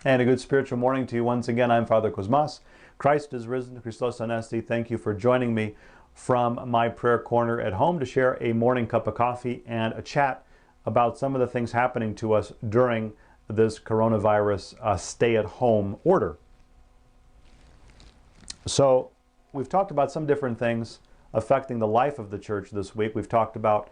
And a good spiritual morning to you once again. I'm Father Cosmas. Christ is risen. Christos Anesti. Thank you for joining me from my prayer corner at home to share a morning cup of coffee and a chat about some of the things happening to us during this coronavirus stay-at-home order. So we've talked about some different things affecting the life of the church this week. We've talked about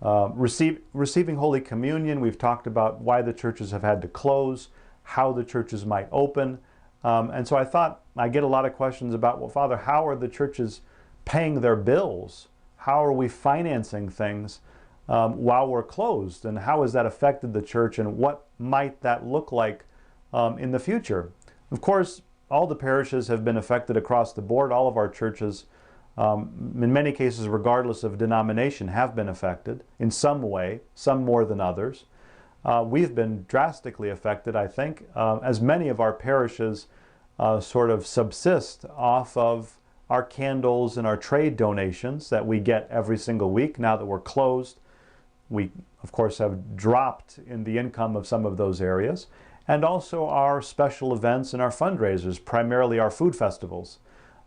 receiving Holy Communion. We've talked about why the churches have had to close, how the churches might open. And so I thought I get a lot of questions about, well, Father, how are the churches paying their bills? How are we financing things while we're closed? And how has that affected the church? And what might that look like in the future? Of course, all the parishes have been affected across the board. All of our churches, in many cases, regardless of denomination, have been affected in some way, some more than others. We've been drastically affected, I think, as many of our parishes sort of subsist off of our candles and our trade donations that we get every single week. Now that we're closed, we, of course, have dropped in the income of some of those areas, and also our special events and our fundraisers, primarily our food festivals.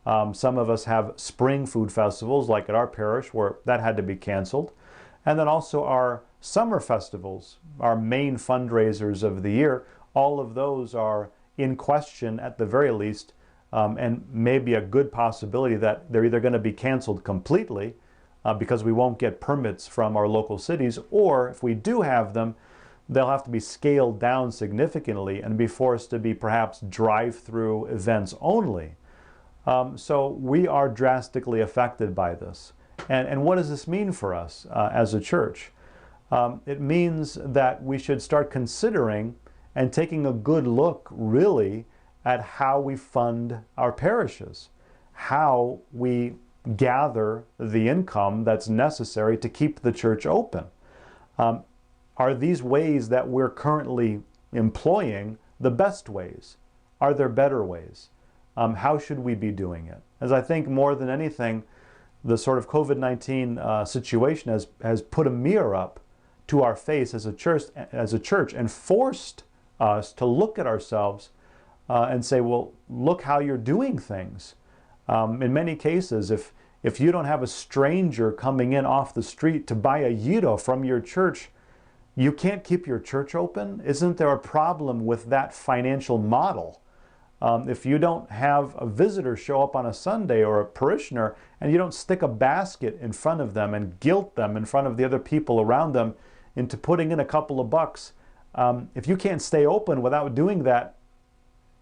Some of us have spring food festivals, like at our parish, where that had to be canceled. And then also our summer festivals, our main fundraisers of the year. All of those are in question at the very least, and maybe a good possibility that they're either going to be canceled completely because we won't get permits from our local cities, or if we do have them, they'll have to be scaled down significantly and be forced to be perhaps drive-through events only. So we are drastically affected by this. And what does this mean for us as a church? It means that we should start considering and taking a good look, really, at how we fund our parishes, how we gather the income that's necessary to keep the church open. Are these ways that we're currently employing the best ways? Are there better ways? How should we be doing it? As I think more than anything, the sort of COVID-19 situation has put a mirror up to our face as a church and forced us to look at ourselves and say, well, look how you're doing things. In many cases, if you don't have a stranger coming in off the street to buy a gyro from your church, you can't keep your church open? Isn't there a problem with that financial model? If you don't have a visitor show up on a Sunday or a parishioner and you don't stick a basket in front of them and guilt them in front of the other people around them into putting in a couple of bucks, if you can't stay open without doing that,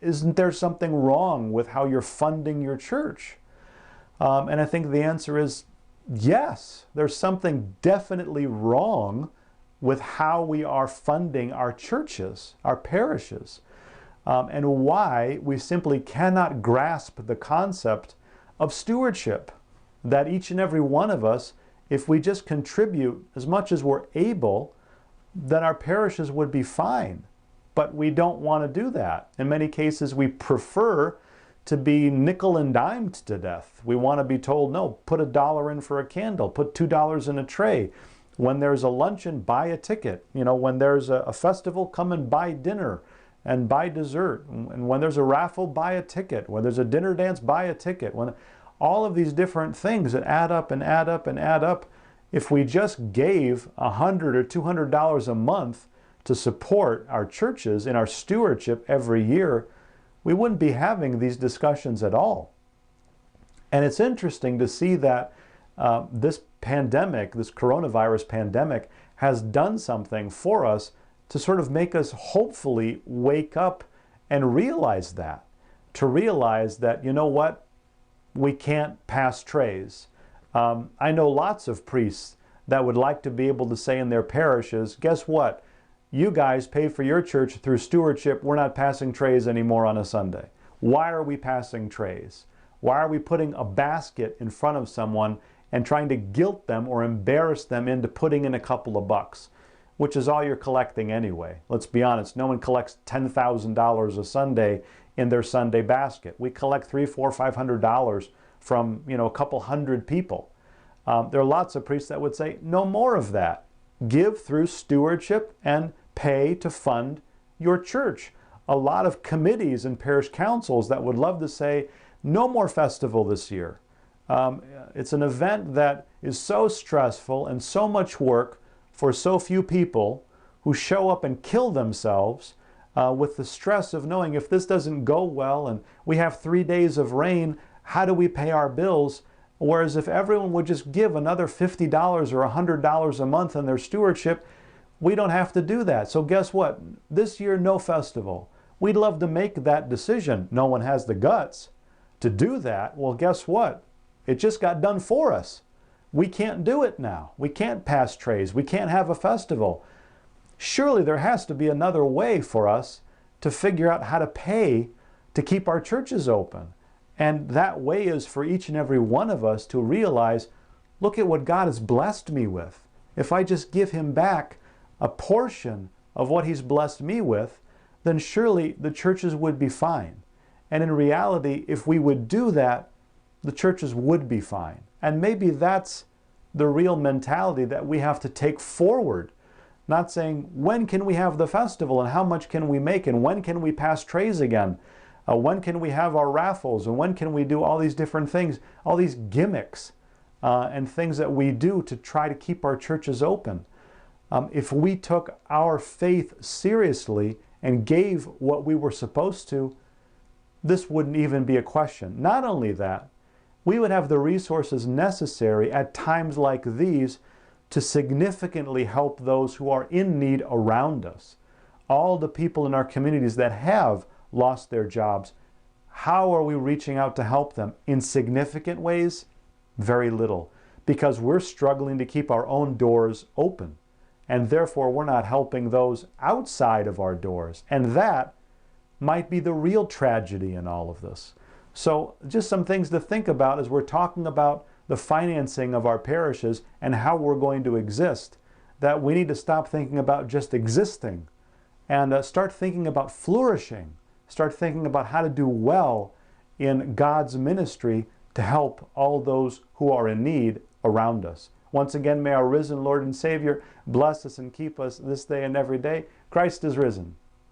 isn't there something wrong with how you're funding your church? And I think the answer is yes, there's something definitely wrong with how we are funding our churches, our parishes. And why we simply cannot grasp the concept of stewardship, that each and every one of us, if we just contribute as much as we're able, then our parishes would be fine. But we don't want to do that. In many cases, we prefer to be nickel and dimed to death. We want to be told, no, put $1 in for a candle, put $2 in a tray. When there's a luncheon, buy a ticket. You know, when there's a festival, come and buy dinner and buy dessert. And when there's a raffle, buy a ticket. When there's a dinner dance, buy a ticket. When all of these different things that add up and add up and add up, if we just gave $100 or $200 a month to support our churches in our stewardship every year, we wouldn't be having these discussions at all. And it's interesting to see that this pandemic, this coronavirus pandemic, has done something for us to sort of make us hopefully wake up and realize that. To realize that, you know what, we can't pass trays. I know lots of priests that would like to be able to say in their parishes, guess what? You guys pay for your church through stewardship. We're not passing trays anymore on a Sunday. Why are we passing trays? Why are we putting a basket in front of someone and trying to guilt them or embarrass them into putting in a couple of bucks, which is all you're collecting anyway? Let's be honest, no one collects $10,000 a Sunday in their Sunday basket. We collect $300, $400, $500 from, a couple hundred people. There are lots of priests that would say, no more of that. Give through stewardship and pay to fund your church. a lot of committees and parish councils that would love to say, no more festival this year. It's an event that is so stressful and so much work for so few people who show up and kill themselves with the stress of knowing if this doesn't go well and we have 3 days of rain, how do we pay our bills? Whereas if everyone would just give another $50 or $100 a month in their stewardship, we don't have to do that. So guess what? This year, no festival. We'd love to make that decision. No one has the guts to do that. Well, guess what? It just got done for us. We can't do it now. We can't pass trays. We can't have a festival. Surely there has to be another way for us to figure out how to pay to keep our churches open. And that way is for each and every one of us to realize, look at what God has blessed me with. If I just give Him back a portion of what He's blessed me with, then surely the churches would be fine. And in reality, if we would do that, the churches would be fine. And maybe that's the real mentality that we have to take forward. Not saying, when can we have the festival and how much can we make and when can we pass trays again? When can we have our raffles and when can we do all these different things, all these gimmicks and things that we do to try to keep our churches open. If we took our faith seriously and gave what we were supposed to, this wouldn't even be a question. Not only that, we would have the resources necessary at times like these to significantly help those who are in need around us. All the people in our communities that have lost their jobs, how are we reaching out to help them? In significant ways? Very little. Because we're struggling to keep our own doors open. And therefore we're not helping those outside of our doors. And that might be the real tragedy in all of this. So just some things to think about as we're talking about the financing of our parishes and how we're going to exist, that we need to stop thinking about just existing and start thinking about flourishing, start thinking about how to do well in God's ministry to help all those who are in need around us. Once again, may our risen Lord and Savior bless us and keep us this day and every day. Christ is risen.